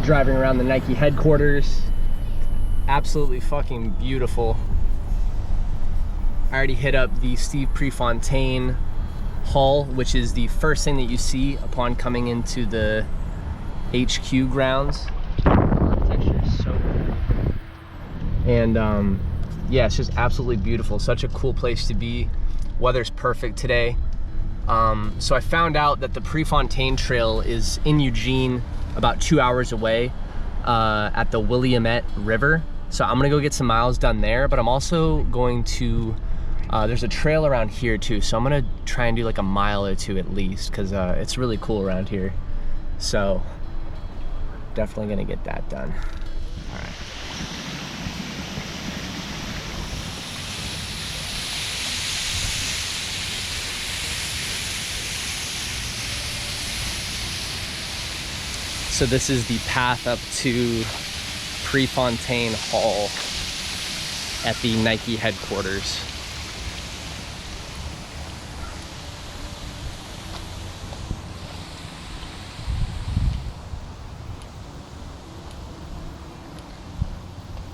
driving around the Nike headquarters. Absolutely fucking beautiful. I already hit up the Steve Prefontaine hall, which is the first thing that you see upon coming into the HQ grounds. The architecture is so cool. And yeah, it's just absolutely beautiful. Such a cool place to be. Weather's perfect today. So I found out that the Prefontaine Trail is in Eugene, about 2 hours away at the Willamette River. So I'm gonna go get some miles done there, but I'm also going to, there's a trail around here too. So I'm gonna try and do like a mile or two at least, because it's really cool around here. So definitely gonna get that done. All right. So this is the path up to Prefontaine Hall at the Nike headquarters.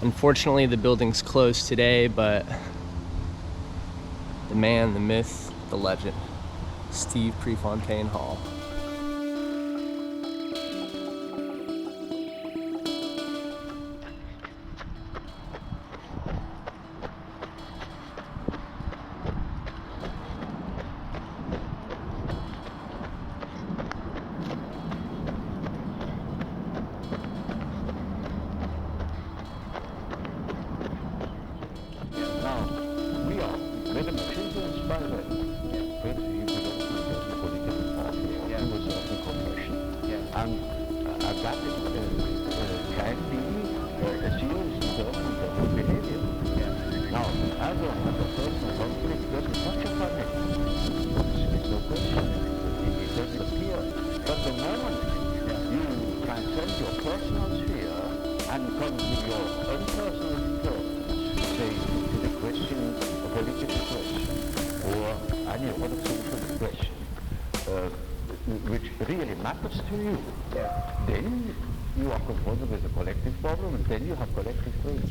Unfortunately, the building's closed today, but the man, the myth, the legend, Steve Prefontaine Hall. Which really matters to you, then you are confronted with a collective problem, and then you have collective goals.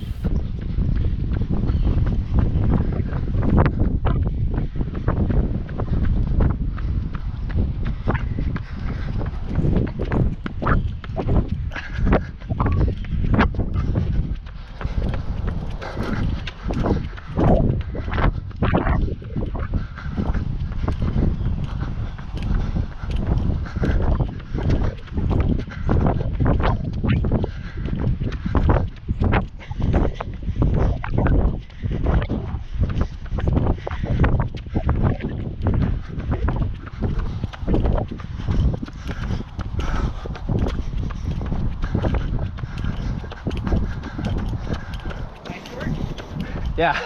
Yeah.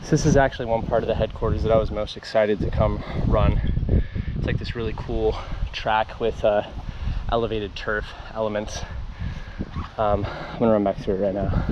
So this is actually one part of the headquarters that I was most excited to come run. It's like this really cool track with elevated turf elements. I'm gonna run back through it right now.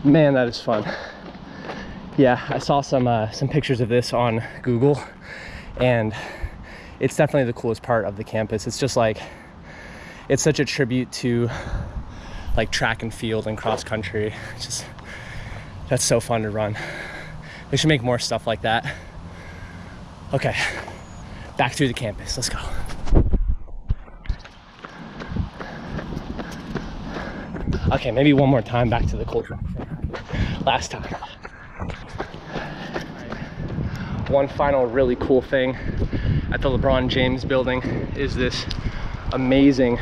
Man, that is fun. Yeah, I saw some pictures of this on Google, and it's definitely the coolest part of the campus. It's just like, it's such a tribute to like track and field and cross country. It's just, that's so fun to run. They should make more stuff like that. Okay, back through the campus, let's go. Okay, maybe one more time back to the cool track. Last time. One final really cool thing at the LeBron James building is this amazing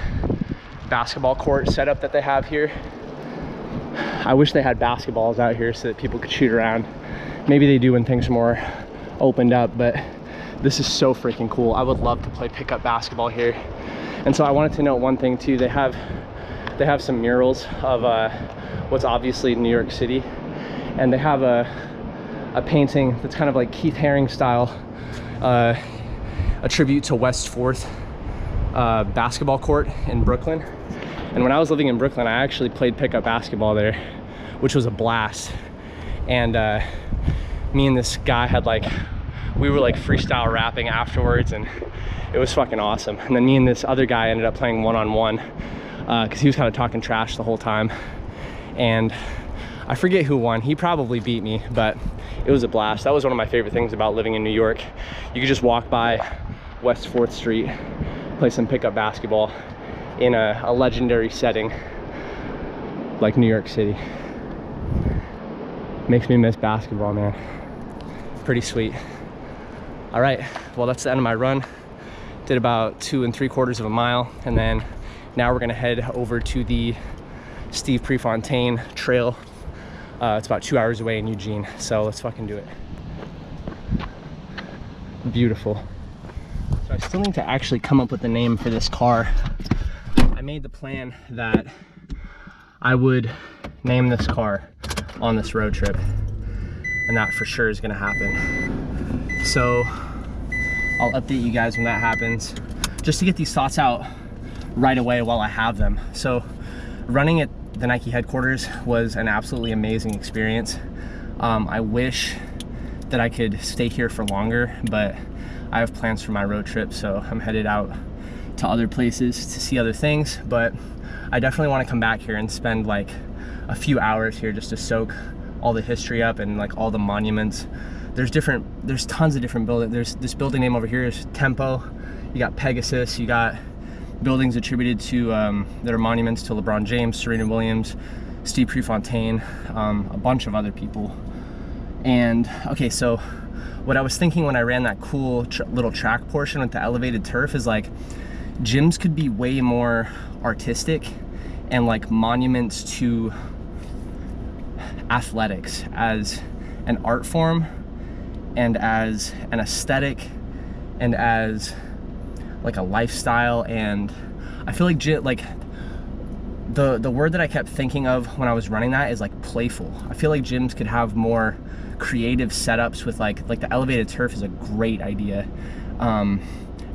basketball court setup that they have here. I wish they had basketballs out here so that people could shoot around. Maybe they do when things are more opened up, but this is so freaking cool. I would love to play pickup basketball here. And so I wanted to note one thing too. They have some murals of what's obviously New York City, and they have a painting that's kind of like Keith Haring style, a tribute to West 4th basketball court in Brooklyn. And when I was living in Brooklyn, I actually played pickup basketball there, which was a blast. And me and this guy had we were like freestyle rapping afterwards, and it was fucking awesome. And then me and this other guy ended up playing one-on-one because he was kind of talking trash the whole time. And I forget who won. He probably beat me, but it was a blast. That was one of my favorite things about living in New York. You could just walk by West 4th Street, play some pickup basketball in a legendary setting like New York City. Makes me miss basketball, man. Pretty sweet. All right, well, that's the end of my run. Did about 2 3/4 of a mile, and then now we're gonna head over to the Steve Prefontaine trail. It's about 2 hours away in Eugene, so let's fucking do it. Beautiful. So I still need to actually come up with a name for this car. I made the plan that I would name this car on this road trip, and that for sure is gonna happen. So I'll update you guys when that happens, just to get these thoughts out right away while I have them. So running at the Nike headquarters was an absolutely amazing experience. I wish that I could stay here for longer, but I have plans for my road trip, so I'm headed out to other places to see other things. But I definitely want to come back here and spend like a few hours here just to soak all the history up and like all the monuments. There's tons of different buildings. There's this building name over here is Tempo. You got Pegasus, you got buildings attributed to that are monuments to LeBron James, Serena Williams, Steve Prefontaine, a bunch of other people. And okay, so what I was thinking when I ran that cool little track portion with the elevated turf is like gyms could be way more artistic and like monuments to athletics as an art form and as an aesthetic and as like a lifestyle. And I feel like the word that I kept thinking of when I was running that is like playful. I feel like gyms could have more creative setups with like the elevated turf is a great idea. And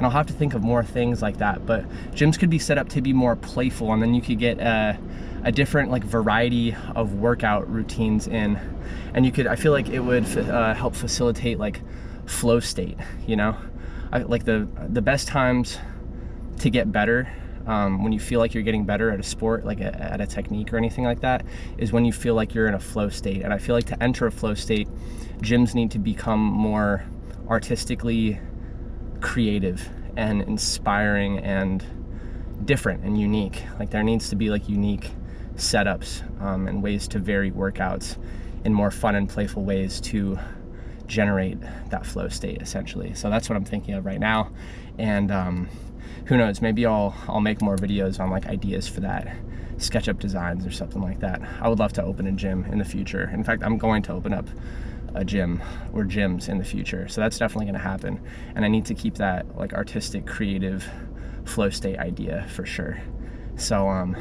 I'll have to think of more things like that, but gyms could be set up to be more playful, and then you could get a different like variety of workout routines in, and you could, I feel like it would help facilitate like flow state, you know? Like the best times to get better, when you feel like you're getting better at a sport, like at a technique or anything like that, is when you feel like you're in a flow state. And I feel like to enter a flow state, gyms need to become more artistically creative and inspiring and different and unique. Like there needs to be like unique setups and ways to vary workouts in more fun and playful ways to generate that flow state, essentially. So that's what I'm thinking of right now. And who knows, maybe I'll make more videos on like ideas for that, SketchUp designs or something like that. I would love to open a gym in the future. In fact, I'm going to open up a gym or gyms in the future. So that's definitely going to happen. And I need to keep that like artistic, creative flow state idea for sure. So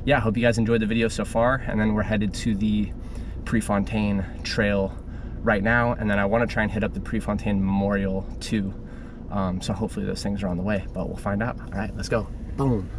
yeah, I hope you guys enjoyed the video so far. And then we're headed to the Prefontaine Trail right now. And then I want to try and hit up the Prefontaine Memorial too. So hopefully those things are on the way, but we'll find out. All right, let's go. Boom.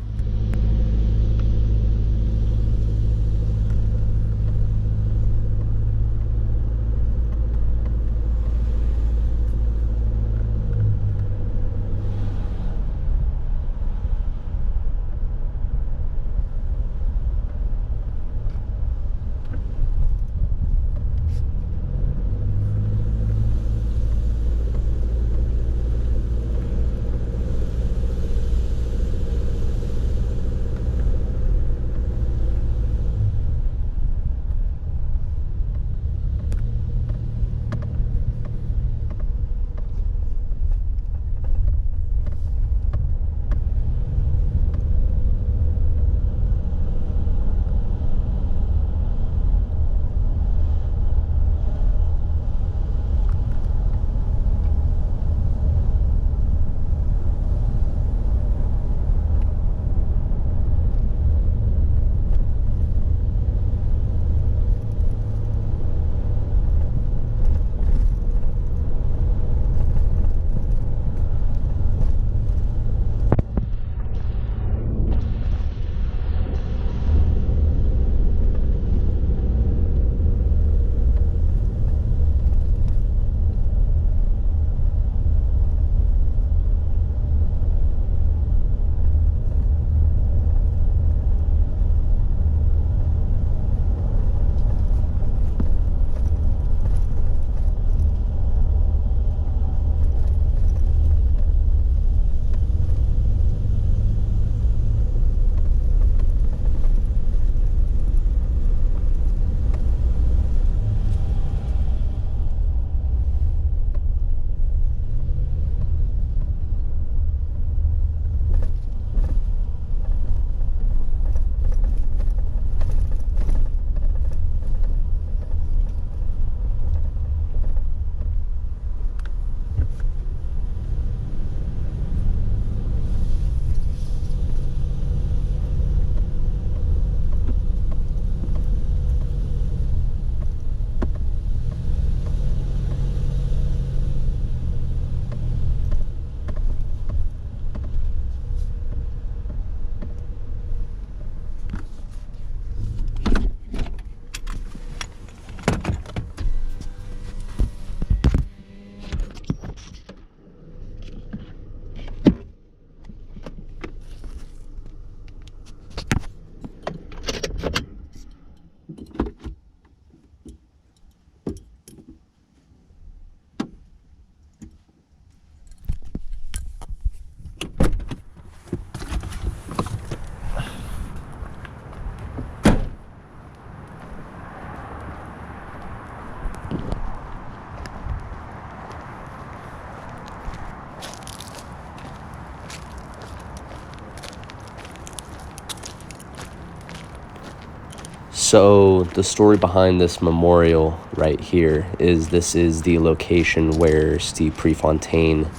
So the story behind this memorial right here is this is the location where Steve Prefontaine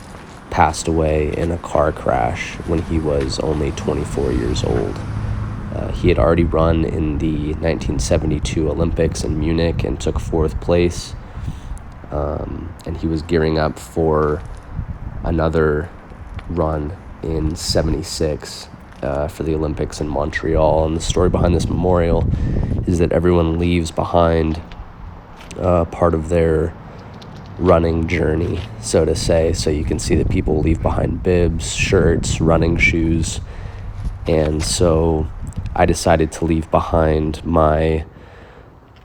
passed away in a car crash when he was only 24 years old. He had already run in the 1972 Olympics in Munich and took fourth place. And he was gearing up for another run in 76 for the Olympics in Montreal. And the story behind this memorial is that everyone leaves behind part of their running journey, so to say. So you can see that people leave behind bibs, shirts, running shoes. And so I decided to leave behind my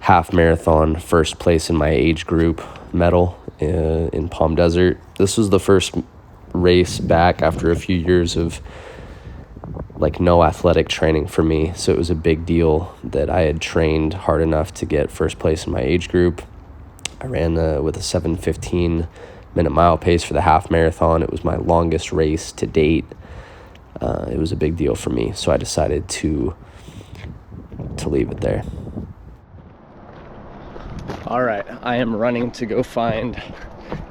half marathon first place in my age group medal in Palm Desert. This was the first race back after a few years of like no athletic training for me. So it was a big deal that I had trained hard enough to get first place in my age group. I ran with a 7:15 minute mile pace for the half marathon. It was my longest race to date. It was a big deal for me, so I decided to leave it there. All right, I am running to go find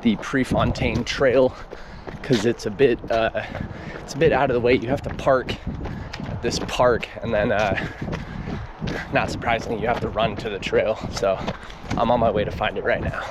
the Prefontaine Trail because it's a bit out of the way. You have to park at this park, and then not surprisingly, you have to run to the trail. So I'm on my way to find it right now.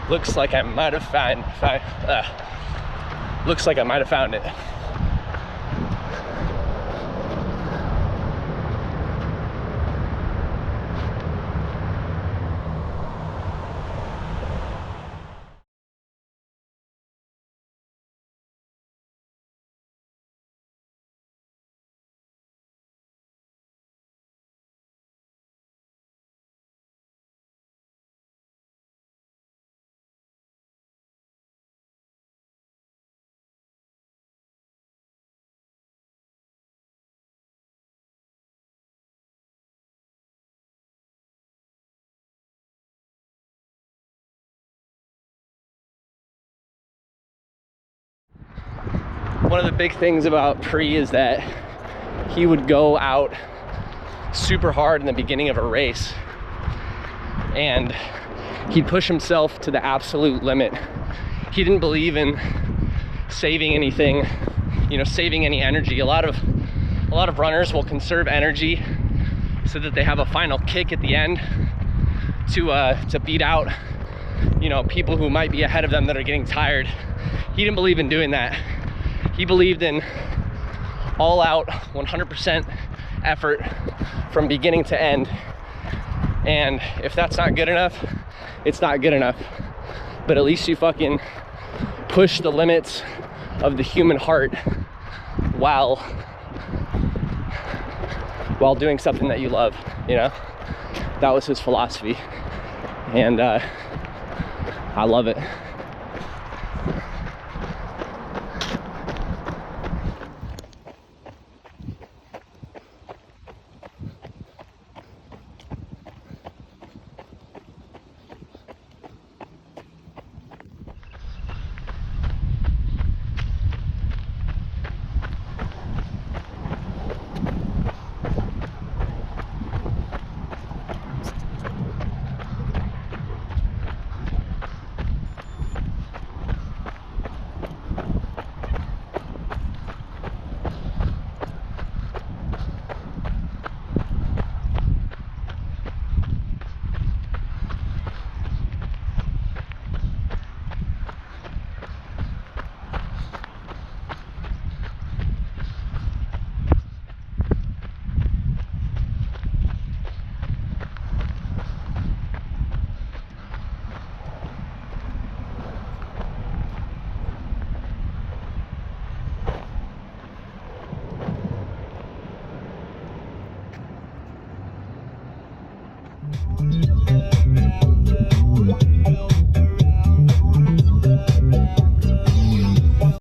Looks like I might have found it. One of the big things about Pre is that he would go out super hard in the beginning of a race and he'd push himself to the absolute limit. He didn't believe in saving anything, saving any energy. A lot of runners will conserve energy so that they have a final kick at the end to beat out, people who might be ahead of them that are getting tired. He didn't believe in doing that. He believed in all out 100% effort from beginning to end. And if that's not good enough, it's not good enough. But at least you fucking push the limits of the human heart while doing something that you love, That was his philosophy. And I love it.